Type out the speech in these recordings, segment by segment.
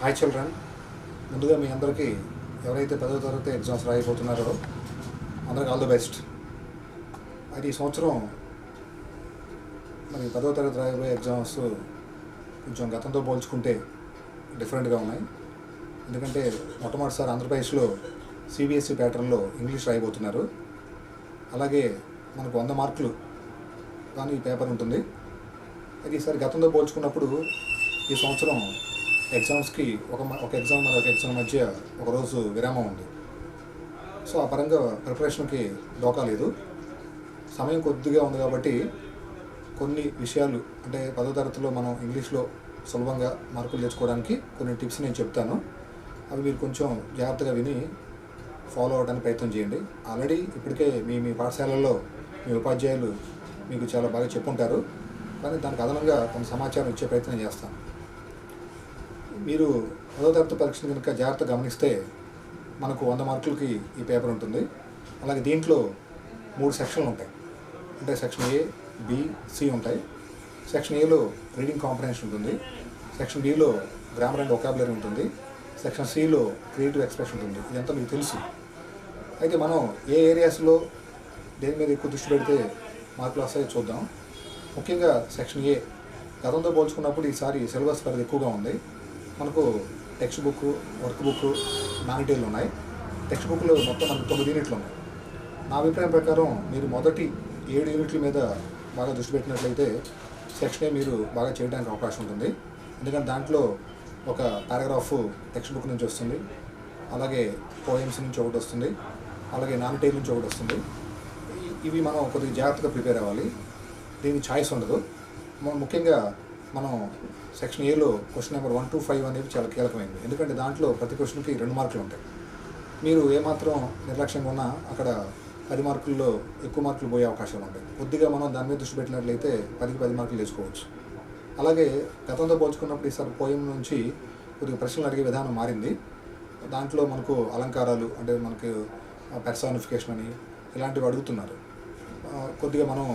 Hi children, ముందుగా మీ అందరికీ ఎవరైతే 10వ తరగతి ఎగ్జామ్స్ రాయబోతున్నారో అందరికి ఆల్ ది బెస్ట్. అయితే ఈ సంవత్సరం మరి 10వ తరగతి రాయబోయే ఎగ్జామ్స్ కొంచెం గతంతో పోల్చుకుంటే డిఫరెంట్గా ఉన్నాయి. ఎందుకంటే మొట్టమొదటిసారి ఆంధ్రప్రదేశ్లో సిబిఎస్ఈ ప్యాటర్న్లో ఇంగ్లీష్ రాయబోతున్నారు. అలాగే మనకు 100 మార్కులు కానీ ఈ పేపర్ ఉంటుంది. అయితే ఈసారి గతంతో పోల్చుకున్నప్పుడు ఈ సంవత్సరం ఎగ్జామ్స్కి ఒక ఎగ్జామ్ మరి ఒక ఎగ్జామ్ మధ్య ఒకరోజు విరామం ఉంది. సో ఆ పరంగా ప్రిపరేషన్కి డోకా లేదు. సమయం కొద్దిగా ఉంది కాబట్టి కొన్ని విషయాలు అంటే 10వ తరగతిలో మనం ఇంగ్లీష్లో సులభంగా మార్కులు తెచ్చుకోవడానికి కొన్ని టిప్స్ నేను చెప్తాను. అవి మీరు కొంచెం జాగ్రత్తగా విని ఫాలో అవ్వడానికి ప్రయత్నం చేయండి. ఆల్రెడీ ఇప్పటికే మీ పాఠశాలల్లో మీ ఉపాధ్యాయులు మీకు చాలా బాగా చెప్పుంటారు, కానీ దానికి అదనంగా కొంత సమాచారం ఇచ్చే ప్రయత్నం చేస్తాను. మీరు 10వ తరగతి పరీక్షను కనుక జాగ్రత్తగా గమనిస్తే మనకు 100 మార్కులకి ఈ పేపర్ ఉంటుంది. అలాగే దీంట్లో 3 సెక్షన్లు ఉంటాయి. అంటే సెక్షన్ ఏ, బి, సి ఉంటాయి. సెక్షన్ ఏలో రీడింగ్ కాంప్రహెన్షన్ ఉంటుంది. Section below grammar and vocabulary ఉంటుంది. సెక్షన్ సిలో క్రియేటివ్ ఎక్స్ప్రెషన్ ఉంటుంది. ఇదంతా మీకు తెలుసు. అయితే మనం ఏ ఏరియాస్లో దేని మీద ఎక్కువ దృష్టి పెడితే మార్కులు వస్తాయో చూద్దాం. ముఖ్యంగా సెక్షన్ ఏ గతంతో పోల్చుకున్నప్పుడు ఈసారి సిలబస్ పరిధి ఎక్కువగా ఉంది. మనకు టెక్స్ట్ బుక్, వర్క్ బుక్, మానిటరీలు ఉన్నాయి. టెక్స్ట్ బుక్లో మొత్తం మనకు 9 యూనిట్లు ఉన్నాయి. నా అభిప్రాయం ప్రకారం మీరు మొదటి 7 యూనిట్ల మీద బాగా దృష్టి పెట్టినట్లయితే సెక్షన్ ఏ మీరు బాగా చేయడానికి అవకాశం ఉంటుంది. ఎందుకంటే దాంట్లో ఒక పారాగ్రాఫ్ టెక్స్ట్ బుక్ నుంచి వస్తుంది, అలాగే పోయమ్స్ నుంచి ఒకటి వస్తుంది, అలాగే నానిటైల్ నుంచి ఒకటి వస్తుంది. ఇవి మనం కొద్దిగా జాగ్రత్తగా ప్రిపేర్ అవ్వాలి. దీనికి ఛాయిస్ ఉండదు. ముఖ్యంగా మనం సెక్షన్ ఏలో క్వశ్చన్ నెంబర్ 1 to 5 అనేది చాలా కీలకమైనది. ఎందుకంటే దాంట్లో ప్రతి క్వశ్చన్కి 2 మార్కులు ఉంటాయి. మీరు ఏమాత్రం నిర్లక్ష్యంగా ఉన్నా అక్కడ 10 మార్కుల్లో ఎక్కువ మార్కులు పోయే అవకాశాలు ఉంటాయి. కొద్దిగా మనం దాని మీద దృష్టి పెట్టినట్లయితే 10కి 10 మార్కులు తెచ్చుకోవచ్చు. అలాగే గతంతో పోల్చుకున్నప్పుడు ఈసారి పోయం నుంచి కొద్దిగా ప్రశ్నలు అడిగే విధానం మారింది. దాంట్లో మనకు అలంకారాలు అంటే మనకు పర్సానిఫికేషన్ అని ఇలాంటివి అడుగుతున్నారు. కొద్దిగా మనం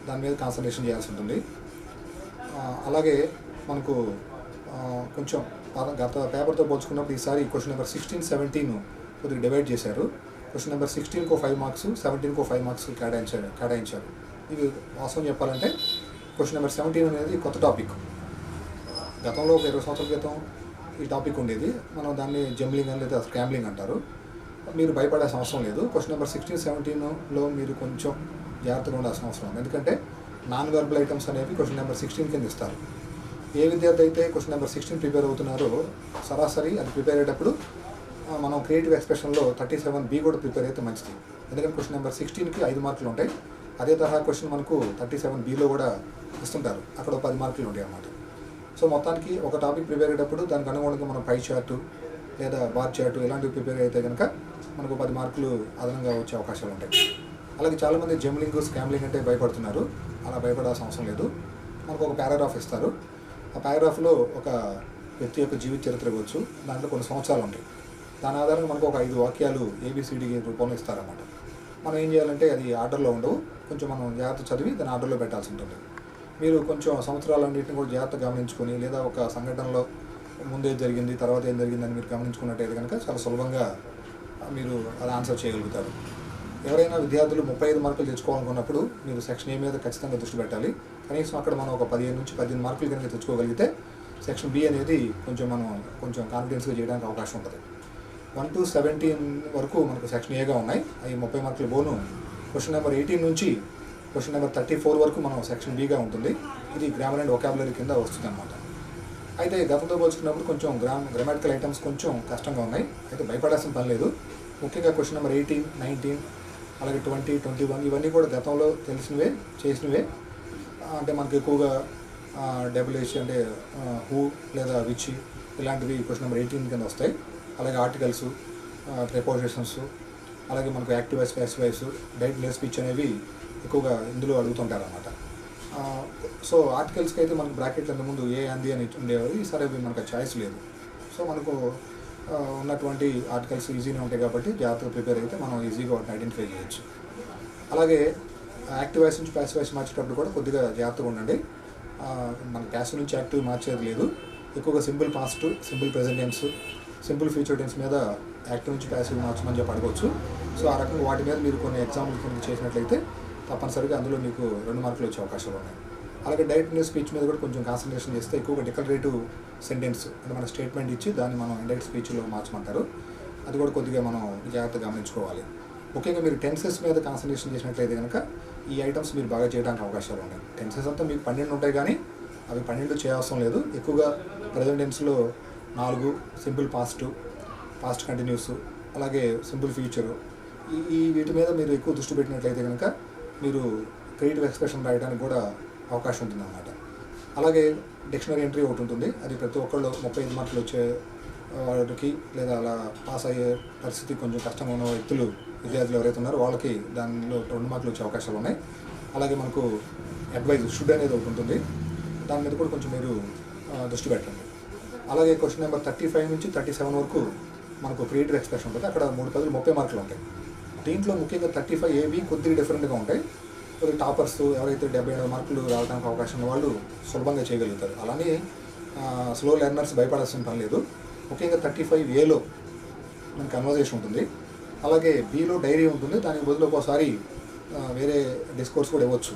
దాని మీద కాన్సన్ట్రేషన్ చేయాల్సి ఉంటుంది. అలాగే మనకు కొంచెం గత పేపర్తో పోల్చుకున్నప్పుడు ఈసారి క్వశ్చన్ నెంబర్ 16, 17 కొద్దిగా డివైడ్ చేశారు. క్వశ్చన్ నెంబర్ 16కు 5 మార్క్స్, 17కు 5 మార్క్స్ కేటాయించారు. ఇది వాస్తవం చెప్పాలంటే క్వశ్చన్ నెంబర్ 17 అనేది కొత్త టాపిక్. గతంలో ఒక 20 సంవత్సరాల క్రితం ఈ టాపిక్ ఉండేది. మనం దాన్ని జంబ్లింగ్ అని లేదా స్క్రాంబ్లింగ్ అంటారు. మీరు భయపడాల్సిన అవసరం లేదు. క్వశ్చన్ నెంబర్ 16, 17లో మీరు కొంచెం జాగ్రత్తగా ఉండాల్సిన అవసరం ఉంది. ఎందుకంటే నాన్ వెర్బల్ ఐటమ్స్ అనేవి క్వశ్చన్ నెంబర్ 16 కింద ఇస్తారు. ఏ విద్యార్థి అయితే క్వశ్చన్ నెంబర్ 16 ప్రిపేర్ అవుతున్నారో సరాసరి అది ప్రిపేర్ అయ్యేటప్పుడు మనం క్రియేటివ్ ఎక్స్ప్రెషన్లో 37B కూడా ప్రిపేర్ అయితే మంచిది. ఎందుకంటే క్వశ్చన్ నెంబర్ 16కి 5 మార్కులు ఉంటాయి. అదే తరహా క్వశ్చన్ మనకు 37Bలో కూడా ఇస్తుంటారు. అక్కడ 10 మార్కులు ఉంటాయి అన్నమాట. సో మొత్తానికి ఒక టాపిక్ ప్రిపేర్ అయ్యేటప్పుడు దానికి అనుగుణంగా మనం పై చార్టు లేదా బార్ చార్టు ఇలాంటివి ప్రిపేర్ అయితే కనుక మనకు 10 మార్కులు అదనంగా వచ్చే అవకాశాలు ఉంటాయి. అలాగే చాలామంది జంబ్లింగ్, స్కామ్లింగ్ అంటే భయపడుతున్నారు. అలా భయపడాల్సిన అవసరం లేదు. మనకు ఒక పారాగ్రాఫ్ ఇస్తారు. ఆ పారాగ్రాఫ్లో ఒక వ్యక్తి యొక్క జీవిత చరిత్ర ఇవ్వచ్చు. దాంట్లో కొన్ని సంవత్సరాలు ఉంటాయి. దాని ఆధారంగా మనకు ఒక 5 వాక్యాలు ABCD రూపంలో ఇస్తారన్నమాట. మనం ఏం చేయాలంటే అది ఆర్డర్లో ఉండవు. కొంచెం మనం జాగ్రత్త చదివి దాని ఆర్డర్లో పెట్టాల్సి ఉంటుంది. మీరు కొంచెం సంవత్సరాలన్నింటిని కూడా జాగ్రత్త గమనించుకొని లేదా ఒక సంఘటనలో ముందే జరిగింది తర్వాత ఏం జరిగిందని మీరు గమనించుకున్నట్టయితే కనుక చాలా సులభంగా మీరు అది ఆన్సర్ చేయగలుగుతారు. ఎవరైనా విద్యార్థులు 35 మార్కులు తెచ్చుకోవాలనుకున్నప్పుడు మీరు సెక్షన్ ఏ మీద ఖచ్చితంగా దృష్టి పెట్టాలి. కనీసం అక్కడ మనం ఒక 15 నుంచి 18 మార్కులు కనుక తెచ్చుకోగలిగితే సెక్షన్ బి అనేది కొంచెం కాన్ఫిడెన్స్గా చేయడానికి అవకాశం ఉంటుంది. 1 to 17 వరకు మనకు సెక్షన్ ఏగా ఉన్నాయి. అవి 30 మార్కులు బోను. క్వశ్చన్ నెంబర్ 18 నుంచి క్వశ్చన్ నెంబర్ 34 వరకు మనం సెక్షన్ బిగా ఉంటుంది. ఇది గ్రామర్ అండ్ వొకాబులరీ కింద వస్తుంది అన్నమాట. అయితే గతంతో పోల్చుకున్నప్పుడు కొంచెం గ్రామాటికల్ ఐటమ్స్ కొంచెం కష్టంగా ఉన్నాయి. అయితే భయపడాల్సిన పని లేదు. ముఖ్యంగా క్వశ్చన్ నెంబర్ 18, 19 అలాగే 20, 21 ఇవన్నీ కూడా గతంలో తెలిసినవే చేసినవే. అంటే మనకు ఎక్కువగా డబ్ల్యూహెచ్ అంటే హూ లేదా విచ్ ఇలాంటివి క్వశ్చన్ నెంబర్ 18 కింద వస్తాయి. అలాగే ఆర్టికల్స్, ప్రిపోజిషన్స్, అలాగే మనకు active voice, passive voice, direct నేర్ స్పీచ్ అనేవి ఎక్కువగా ఇందులో అడుగుతుంటారు అన్నమాట. సో ఆర్టికల్స్కి అయితే మనకు బ్రాకెట్లు అంతకుముందు ఏ అంది అని ఉండేవారు. ఈసారి అవి మనకు ఛాయిస్ లేదు. సో మనకు ఉన్నటువంటి ఆర్టికల్స్ ఈజీగా ఉంటాయి కాబట్టి జాగ్రత్తగా ప్రిపేర్ అయితే మనం ఈజీగా వాటిని ఐడెంటిఫై చేయొచ్చు. అలాగే యాక్టివ్ వాయిస్ నుంచి ప్యాసివ్ వాయిస్ మార్చేటప్పుడు కూడా కొద్దిగా జాగ్రత్తగా ఉండండి. మన ప్యాసివ్ నుంచి యాక్టివ్ మార్చేది లేదు. ఎక్కువగా simple past, simple present tense, simple future tense మీద యాక్టివ్ నుంచి ప్యాసివ్ మార్చమని చెప్పి అడగవచ్చు. సో ఆ రకంగా వాటి మీద మీరు కొన్ని ఎగ్జాంపుల్ కింద చేసినట్లయితే తప్పనిసరిగా అందులో మీకు 2 మార్కులు వచ్చే అవకాశాలు ఉన్నాయి. అలాగే డైరెక్ట్ స్పీచ్ మీద కూడా కొంచెం కాన్సన్ట్రేషన్ చేస్తే ఎక్కువగా డిక్లరేటివ్ సెంటెన్స్ అంటే మన స్టేట్మెంట్ ఇచ్చి దాన్ని మనం ఇండైరెక్ట్ స్పీచ్లో మార్చమంటారు. అది కూడా కొద్దిగా మనం జాగ్రత్తగా గమనించుకోవాలి. ముఖ్యంగా మీరు టెన్సెస్ మీద కాన్సన్ట్రేషన్ చేసినట్లయితే కనుక ఈ ఐటమ్స్ మీరు బాగా చేయడానికి అవకాశాలు ఉన్నాయి. టెన్సెస్ అంతా మీకు 12 ఉంటాయి, కానీ అవి 12 చేయవసరం లేదు. ఎక్కువగా ప్రెజెంట్ టెన్స్లో 4 సింపుల్ పాస్ట్ కంటిన్యూస్, అలాగే సింపుల్ ఫ్యూచరు, ఈ వీటి మీద మీరు ఎక్కువ దృష్టి పెట్టినట్లయితే కనుక మీరు క్రియేటివ్ ఎక్స్ప్రెషన్ రాయడానికి కూడా అవకాశం ఉంటుందన్నమాట. అలాగే డిక్షనరీ ఎంట్రీ ఒకటి ఉంటుంది. అది ప్రతి ఒక్కళ్ళు 35 మార్కులు వచ్చే వాళ్ళకి లేదా అలా పాస్ అయ్యే పరిస్థితి కొంచెం కష్టంగా ఉన్న విద్యార్థులు ఎవరైతే ఉన్నారో వాళ్ళకి దానిలో 2 మార్కులు వచ్చే అవకాశాలు ఉన్నాయి. అలాగే మనకు అడ్వైజ్ షుడ్ అనేది ఒకటి ఉంటుంది. దాని మీద కూడా కొంచెం మీరు దృష్టి పెట్టండి. అలాగే క్వశ్చన్ నెంబర్ 35 నుంచి 37 వరకు మనకు క్రియేటివ్ ఎక్స్ప్రెషన్ ఉంటుంది. అక్కడ 3 పదులు 30 మార్కులు ఉంటాయి. దీంట్లో ముఖ్యంగా 35 ఏవి కొద్దిగా డిఫరెంట్గా ఉంటాయి. కొద్దిగా టాపర్స్ ఎవరైతే 78 మార్కులు రావడానికి అవకాశం ఉన్న వాళ్ళు సులభంగా చేయగలుగుతారు. అలానే స్లో లెర్నర్స్ భయపడాల్సిన పని లేదు. ముఖ్యంగా 35 ఏలో మనకి కన్వర్జేషన్ ఉంటుంది. అలాగే బీలో డైరీ ఉంటుంది. దానికి బదులు ఒకసారి వేరే డిస్కోర్స్ కూడా ఇవ్వచ్చు,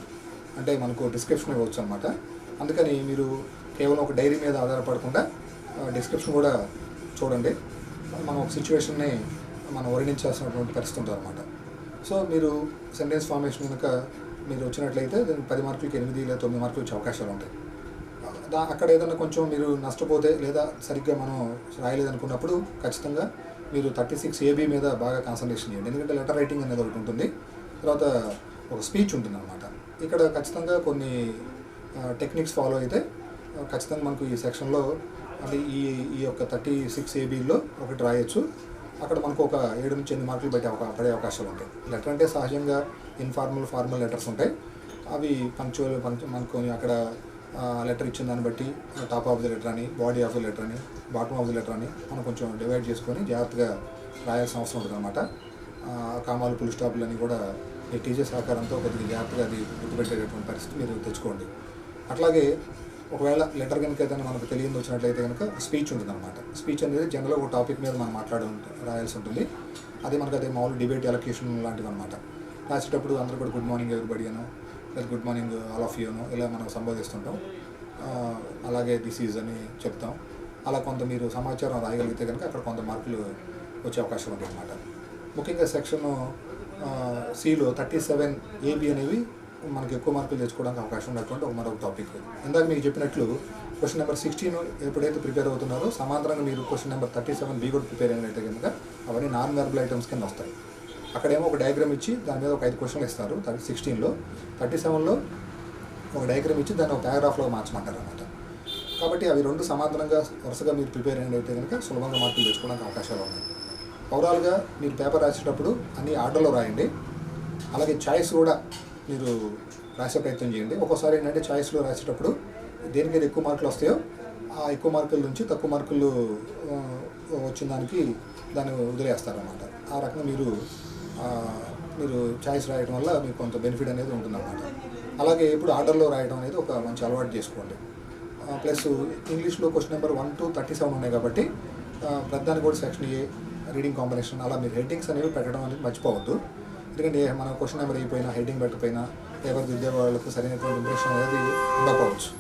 అంటే మనకు డిస్క్రిప్షన్ ఇవ్వచ్చు అనమాట. అందుకని మీరు కేవలం ఒక డైరీ మీద ఆధారపడకుండా డిస్క్రిప్షన్ కూడా చూడండి. మనం ఒక సిచ్యువేషన్ని మనం వర్ణించాల్సినటువంటి పరిస్థితి ఉంటుంది అనమాట. సో మీరు సెంటెన్స్ ఫార్మేషన్ కనుక మీరు వచ్చినట్లయితే దానికి 10 మార్కులకి 8 లేదా 9 మార్కులు వచ్చే అవకాశాలు ఉంటాయి. అక్కడ ఏదైనా కొంచెం మీరు నష్టపోతే లేదా సరిగ్గా మనం రాయలేదనుకున్నప్పుడు ఖచ్చితంగా మీరు 36 ఏబీ మీద బాగా కాన్సన్ట్రేషన్ చేయండి. ఎందుకంటే లెటర్ రైటింగ్ అనేది ఒకటి ఉంటుంది, తర్వాత ఒక స్పీచ్ ఉంటుంది అనమాట. ఇక్కడ ఖచ్చితంగా కొన్ని టెక్నిక్స్ ఫాలో అయితే ఖచ్చితంగా మనకు ఈ సెక్షన్లో అంటే ఈ యొక్క 36 ఏబీలో ఒకటి రాయొచ్చు. అక్కడ మనకు ఒక 7 నుంచి 8 మార్కులు పడే అవకాశాలు ఉంటాయి. లెటర్ అంటే సహజంగా ఇన్ఫార్మల్, ఫార్మల్ లెటర్స్ ఉంటాయి. అవి మనకు అక్కడ లెటర్ ఇచ్చిన దాన్ని బట్టి టాప్ ఆఫ్ ది లెటర్ అని, బాడీ ఆఫ్ ది లెటర్ అని, బాటమ్ ఆఫ్ ది లెటర్ అని మనం కొంచెం డివైడ్ చేసుకొని జాగ్రత్తగా రాయాల్సిన అవసరం ఉంటుంది అనమాట. కామాలు, పుల్ స్టాపులు అని కూడా మీ టీచర్ సహకారంతో కొద్దిగా జాగ్రత్తగా అది గుర్తుపెట్టేటటువంటి పరిస్థితి మీరు తెచ్చుకోండి. అట్లాగే ఒకవేళ లెటర్ కనుక ఏదైనా మనకు తెలియదు వచ్చినట్లయితే కనుక స్పీచ్ ఉంటుంది అనమాట. స్పీచ్ అనేది జనరల్గా ఒక టాపిక్ మీద మనం రాయాల్సి ఉంటుంది. అది మనకు అదే మామూలు డిబేట్, ఎలక్యూషన్ లాంటివి అనమాట. రాసేటప్పుడు అందరూ కూడా గుడ్ మార్నింగ్ ఎవరిబడి అనో లేదా good morning all of you అనో ఇలా మనం సంబోధిస్తుంటాం. అలాగే దిస్ ఈజ్ అని చెప్తాం. అలా కొంత మీరు సమాచారం రాయగలిగితే కనుక అక్కడ కొంత మార్కులు వచ్చే అవకాశం ఉంది అనమాట. ముఖ్యంగా సెక్షన్ సిలో 37 ఏబీ అనేవి మనకి ఎక్కువ మార్కులు తెచ్చుకోవడానికి అవకాశం ఉన్నటువంటి మరొక టాపిక్. ఇందాక మీకు చెప్పినట్లు క్వశ్చన్ నెంబర్ 16 ఎప్పుడైతే ప్రిపేర్ అవుతున్నారో సమాంతరంగా మీరు క్వశ్చన్ నెంబర్ 37 బీ కూడా ప్రిపేర్ అయినట్లయితే కనుక అవన్నీ నాన్ వెర్బల్ ఐటమ్స్ కింద వస్తాయి. అక్కడేమో ఒక డయాగ్రామ్ ఇచ్చి దాని మీద ఒక 5 క్వశ్చన్లు ఇస్తారు. 16లో 37లో ఒక డయాగ్రామ్ ఇచ్చి దాన్ని ఒక పారాగ్రాఫ్లో మార్చమంటారు అనమాట. కాబట్టి అవి 2 సమాంతరంగా వరుసగా మీరు ప్రిపేర్ అయినట్లయితే కనుక సులభంగా మార్కులు తెచ్చుకోవడానికి అవకాశాలు ఉన్నాయి. ఓవరాల్గా మీరు పేపర్ రాసేటప్పుడు అన్ని ఆర్డర్లో రాయండి. అలాగే చాయిస్ కూడా మీరు రాసే ప్రయత్నం చేయండి. ఒక్కోసారి ఏంటంటే చాయిస్లో రాసేటప్పుడు దేనికైతే ఎక్కువ మార్కులు వస్తాయో ఆ ఎక్కువ మార్కుల నుంచి తక్కువ మార్కులు వచ్చిన దాన్ని వదిలేస్తారన్నమాట. ఆ రకంగా మీరు చాయిస్ రాయడం వల్ల మీకు కొంత బెనిఫిట్ అనేది ఉంటుందన్నమాట. అలాగే ఇప్పుడు ఆర్డర్లో రాయడం అనేది ఒక మంచి అలవాటు చేసుకోండి. ప్లస్ ఇంగ్లీష్లో క్వశ్చన్ నెంబర్ 1 to 37 ఉన్నాయి కాబట్టి ప్రతిదానికి కూడా సెక్షన్ ఏ, రీడింగ్ కాంబినేషన్ అలా మీరు హెడ్డింగ్స్ అనేవి పెట్టడం అనేది మర్చిపోవద్దు. ఎందుకంటే మన క్వశ్చన్ నెంబర్ అయిపోయినా హెడ్డింగ్ పెట్టకపోయినా పేపర్ దిద్దే వాళ్ళకు సరైనటువంటి ఇంప్రెషన్ అనేది ఉండకపోవచ్చు.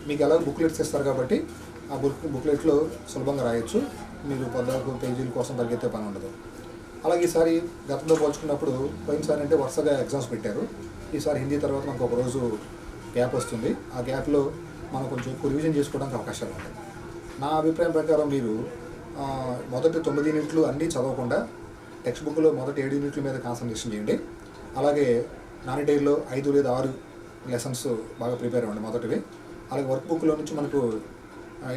మీకు ఎలాగో బుక్లెట్స్ ఇస్తారు కాబట్టి ఆ బుక్లెట్లో సులభంగా రాయొచ్చు. మీరు పొద్దుకు పేజీల కోసం పరిగెత్తే పని ఉండదు. అలాగే ఈసారి గతంలో పోల్చుకున్నప్పుడు పోయినసారి అంటే వరుసగా ఎగ్జామ్స్ పెట్టారు. ఈసారి హిందీ తర్వాత మనకు ఒక రోజు గ్యాప్ వస్తుంది. ఆ గ్యాప్లో మనం కొంచెం ఎక్కువ రివిజన్ చేసుకోవడానికి అవకాశాలు ఉంటాయి. నా అభిప్రాయం ప్రకారం మీరు మొదటి 9 యూనిట్లు అన్నీ చదవకుండా టెక్స్ట్ బుక్లో మొదటి 7 యూనిట్ల మీద కాన్సన్ట్రేషన్ చేయండి. అలాగే నాని డైరీలో 5 లేదా 6 లెసన్స్ బాగా ప్రిపేర్ అవ్వండి మొదటివి. అలాగే వర్క్ బుక్లో నుంచి మనకు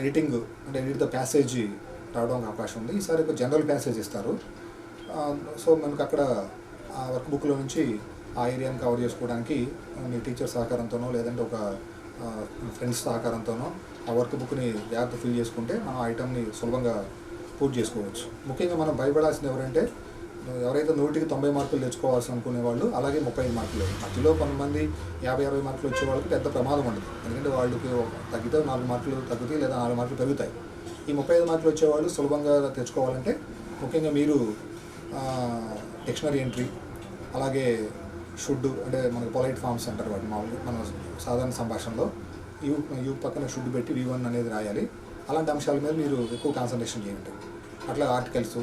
ఎడిటింగ్ అంటే ఎడిట్ ద ప్యాసేజ్ రావడానికి అవకాశం ఉంది. ఈసారి ఒక జనరల్ ప్యాసేజ్ ఇస్తారు. సో మనకు అక్కడ ఆ వర్క్ బుక్లో నుంచి ఆ ఏరియాని కవర్ చేసుకోవడానికి మీ టీచర్ సహకారంతోనో లేదంటే ఒక ఫ్రెండ్స్ సహకారంతోనో ఆ వర్క్ బుక్ని జాగ్రత్త ఫిల్ చేసుకుంటే మనం ఆ ఐటమ్ని సులభంగా పూర్తి చేసుకోవచ్చు. ముఖ్యంగా మనం భయపడాల్సింది ఎవరంటే ఎవరైతే 100కి 90 మార్కులు తెచ్చుకోవాల్సి అనుకునే వాళ్ళు, అలాగే 35 మార్కులు, మధ్యలో కొంతమంది 50-60 మార్కులు వచ్చే వాళ్ళకి పెద్ద ప్రమాదం ఉండదు. ఎందుకంటే వాళ్ళకి తగ్గితే 4 మార్కులు తగ్గుతాయి, లేదా 4 మార్కులు పెరుగుతాయి. ఈ 35 మార్కులు వచ్చేవాళ్ళు సులభంగా తెచ్చుకోవాలంటే ముఖ్యంగా మీరు డిక్షనరీ ఎంట్రీ, అలాగే షుడ్, అంటే మనకు పొలైట్ ఫార్మ్స్ అంటారు వాటి మామూలుగా మన సాధారణ సంభాషణలో యూ పక్కన షుడ్ పెట్టి V1 అనేది రాయాలి. అలాంటి అంశాల మీద మీరు ఎక్కువ కాన్సన్ట్రేషన్ చేయండి. అట్లా ఆర్టికల్స్,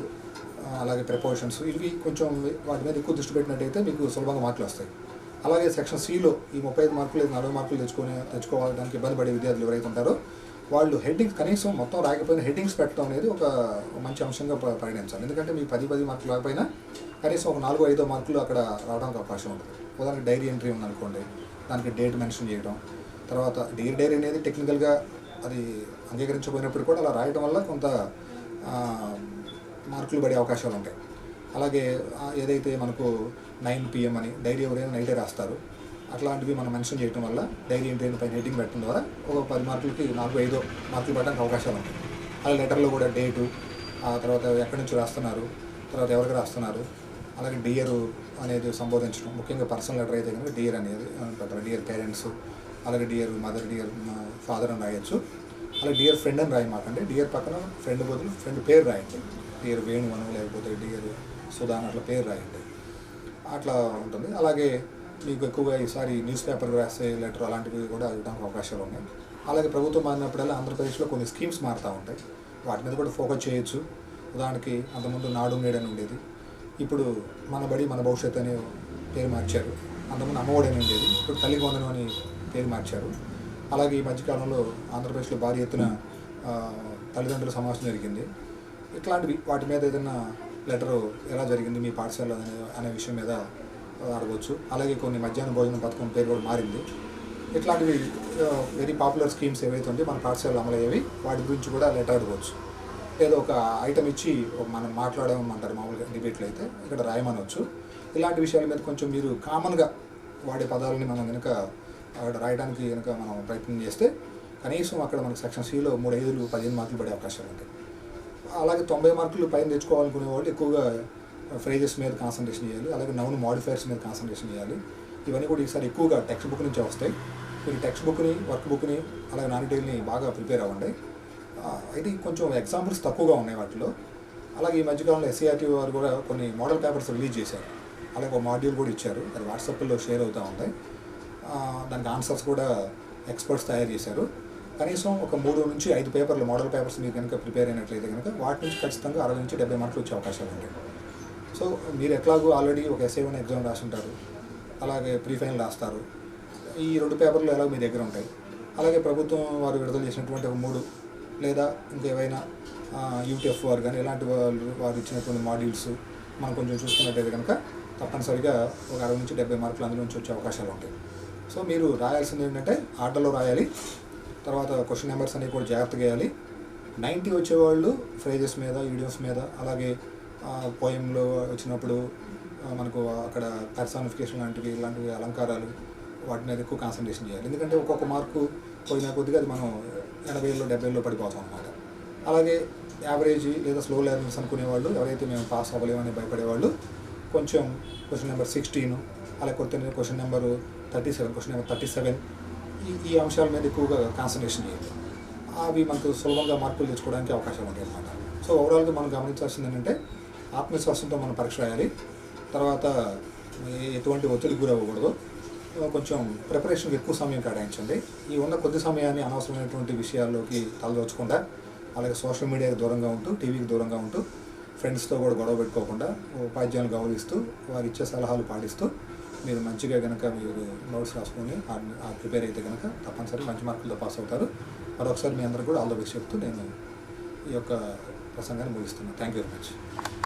అలాగే ప్రిపోజిషన్స్, ఇవి కొంచెం వాటి మీద ఎక్కువ దృష్టి పెట్టినట్టయితే మీకు సులభంగా మార్కులు వస్తాయి. అలాగే సెక్షన్ సిలో ఈ 35 మార్కులు లేదా 40 మార్కులు తెచ్చుకోవడానికి ఇబ్బంది పడే విద్యార్థులు ఎవరైతే ఉంటారో వాళ్ళు హెడ్డింగ్స్ కనీసం మొత్తం రాకపోయినా హెడ్డింగ్స్ పెట్టడం అనేది ఒక మంచి అంశంగా పరిగణించాలి. ఎందుకంటే మీకు 10 మార్కులు రాకపోయినా కనీసం ఒక 4-5 మార్కులు అక్కడ రావడానికి అవకాశం ఉంటుంది. ఉదాహరణకి డైరీ ఎంట్రీ ఉందనుకోండి, దానికి డేట్ మెన్షన్ చేయడం, తర్వాత డైరీ అనేది టెక్నికల్గా అది అంగీకరించబోయినప్పుడు కూడా అలా రాయడం వల్ల కొంత మార్కులు పడే అవకాశాలు ఉంటాయి. అలాగే ఏదైతే మనకు 9 PM అని డైరీ ఎవరైనా నైటే రాస్తారు, అట్లాంటివి మనం మెన్షన్ చేయడం వల్ల డైరీ ఎంట్రీ పైన రేటింగ్ పెట్టడం ద్వారా ఒక 10 మార్కులకి 4-5 మార్కులు పడడానికి అవకాశాలు ఉంటాయి. అలాగే లెటర్లో కూడా డేటు, ఆ తర్వాత ఎక్కడి నుంచి రాస్తున్నారు, తర్వాత ఎవరికి రాస్తున్నారు, అలాగే డియర్ అనేది సంబోధించడం, ముఖ్యంగా పర్సనల్ లెటర్ అయితే కనుక డియర్ అనేది పెట్టాలి. డియర్ పేరెంట్స్, అలాగే డియర్ మదర్, డియర్ ఫాదర్ అని రాయొచ్చు. అలాగే డియర్ ఫ్రెండ్ అని రాయమాకండి. డియర్ పక్కన ఫ్రెండ్ బదులు ఫ్రెండ్ పేరు రాయండి. డియర్ వేణు అని, లేకపోతే డియర్ సుధాన్, అట్లా పేరు రాయండి. అట్లా ఉంటుంది. అలాగే మీకు ఎక్కువగా ఈసారి న్యూస్ పేపర్ రాసే లెటర్ అలాంటివి కూడా ఇవ్వడానికి అవకాశాలు ఉన్నాయి. అలాగే ప్రభుత్వం మారినప్పుడల్లా ఆంధ్రప్రదేశ్లో కొన్ని స్కీమ్స్ మారుతూ ఉంటాయి, వాటి మీద కూడా ఫోకస్ చేయొచ్చు. ఉదాహరణకి అంతకుముందు నాడు నేడు అని ఉండేది, ఇప్పుడు మన బడి మన భవిష్యత్తు అనే పేరు మార్చారు. అంతకుముందు అమ్మఒడి అని ఉండేది, ఇప్పుడు తల్లికి వందనం అని పేరు మార్చారు. అలాగే ఈ మధ్యకాలంలో ఆంధ్రప్రదేశ్లో భారీ ఎత్తున తల్లిదండ్రుల సమావేశం జరిగింది. ఇట్లాంటివి వాటి మీద ఏదైనా లెటరు ఎలా జరిగింది మీ పాఠశాల అనే విషయం మీద అడగవచ్చు. అలాగే కొన్ని మధ్యాహ్న భోజన పథకం పేరు కూడా మారింది. ఇట్లాంటివి వెరీ పాపులర్ స్కీమ్స్ ఏవైతే ఉంటే మన పాఠశాలలో అమలయ్యేవి, వాటి గురించి కూడా లెటర్ అడగవచ్చు. లేదా ఒక ఐటమ్ ఇచ్చి మనం మాట్లాడమంటారు మామూలుగా డిబేట్లు అయితే, ఇక్కడ రాయమనవచ్చు. ఇలాంటి విషయాల మీద కొంచెం మీరు కామన్గా వాడే పదాలని మనం కనుక అక్కడ రాయడానికి కనుక మనం ప్రయత్నం చేస్తే కనీసం అక్కడ మనకు సెక్షన్ సిలో 3-5-15 మార్కులు పడే అవకాశాలు ఉంటాయి. అలాగే 90 మార్కులు పైన తెచ్చుకోవాలనుకునే వాళ్ళు ఎక్కువగా ఫ్రేజెస్ మీద కాన్సన్ట్రేషన్ చేయాలి. అలాగే నౌన్ మాడిఫైర్స్ మీద కాన్సన్ట్రేషన్ చేయాలి. ఇవన్నీ కూడా ఈసారి ఎక్కువగా టెక్స్ట్ బుక్ నుంచే వస్తాయి. మీరు టెక్స్ట్ బుక్ని, వర్క్ బుక్ని, అలాగే నానిటైల్ని బాగా ప్రిపేర్ అవ్వండి. అయితే కొంచెం ఎగ్జాంపుల్స్ తక్కువగా ఉన్నాయి వాటిలో. అలాగే ఈ మధ్యకాలంలో SCERT వారు కూడా కొన్ని మోడల్ పేపర్స్ రిలీజ్ చేశారు. అలాగే ఒక మాడ్యూల్ కూడా ఇచ్చారు, అది వాట్సాప్లో షేర్ అవుతూ ఉంటాయి. దానికి ఆన్సర్స్ కూడా ఎక్స్పర్ట్స్ తయారు చేశారు. కనీసం ఒక 3-5 పేపర్లు మోడల్ పేపర్స్ మీరు కనుక ప్రిపేర్ అయినట్లయితే కనుక వాటి నుంచి ఖచ్చితంగా 60-70 మార్కులు వచ్చే అవకాశాలు ఉంటాయి. సో మీరు ఎట్లాగూ ఆల్రెడీ ఒక SA1 ఎగ్జామ్ రాసుంటారు, అలాగే ప్రీ ఫైనల్ రాస్తారు. ఈ 2 పేపర్లు ఎలాగో మీ దగ్గర ఉంటాయి. అలాగే ప్రభుత్వం వారు విడుదల చేసినటువంటి 3 లేదా ఇంకేవైనా UTF వారు కానీ ఇలాంటి వారు ఇచ్చినటువంటి మాడ్యూల్స్ మనం కొంచెం చూసుకున్నట్టయితే కనుక తప్పనిసరిగా ఒక 60-70 మార్కులు అందులో నుంచి వచ్చే అవకాశాలు ఉంటాయి. సో మీరు రాయాల్సింది ఏంటంటే ఆర్డర్లో రాయాలి. తర్వాత క్వశ్చన్ నెంబర్స్ అనేవి కూడా జాగ్రత్తగా వేయాలి. 90 వచ్చేవాళ్ళు ఫ్రేజెస్ మీద, ఈడియమ్స్ మీద, అలాగే పోయంలో వచ్చినప్పుడు మనకు అక్కడ పర్సానిఫికేషన్ లాంటివి, ఇలాంటివి అలంకారాలు, వాటి మీద ఎక్కువ కాన్సన్ట్రేషన్ చేయాలి. ఎందుకంటే ఒక్కొక్క మార్కు పోయిన కొద్దిగా అది మనం 80-70లో పడిపోతాం అన్నమాట. అలాగే యావరేజ్ లేదా స్లో లెర్నర్స్ అనుకునేవాళ్ళు, ఎవరైతే మేము పాస్ అవ్వలేమని భయపడేవాళ్ళు కొంచెం క్వశ్చన్ నెంబర్ 16, అలాగే క్వశ్చన్ నెంబర్ 37 ఈ అంశాల మీద ఎక్కువగా కాన్సన్ట్రేషన్ చేయాలి. అవి మనకు సులభంగా మార్కులు తెచ్చుకోవడానికి అవకాశాలు ఉంటాయి అన్నమాట. సో ఓవరాల్గా మనం గమనించాల్సింది ఏంటంటే ఆత్మవిశ్వాసంతో మనం పరీక్ష రాయాలి. తర్వాత ఎటువంటి ఒత్తిడికి గురవ్వకూడదు. కొంచెం ప్రిపరేషన్కి ఎక్కువ సమయం కేటాయించండి. ఈ ఉన్న కొద్ది సమయాన్ని అనవసరమైనటువంటి విషయాల్లోకి తలదోచకుండా, అలాగే సోషల్ మీడియాకి దూరంగా ఉంటూ, టీవీకి దూరంగా ఉంటూ, ఫ్రెండ్స్తో కూడా గొడవ పెట్టుకోకుండా, ఉపాధ్యాయులు గౌరవిస్తూ, వారు ఇచ్చే సలహాలు పాటిస్తూ మీరు మంచిగా కనుక మీరు నోట్స్ రాసుకొని ప్రిపేర్ అయితే కనుక తప్పనిసరి మంచి మార్కులతో పాస్ అవుతారు. మరొకసారి మీ అందరూ కూడా ఆల్ ద బెస్ట్ చెప్తూ నేను ఈ యొక్క ప్రసంగాన్ని ముగిస్తున్నాను. Thank you very much.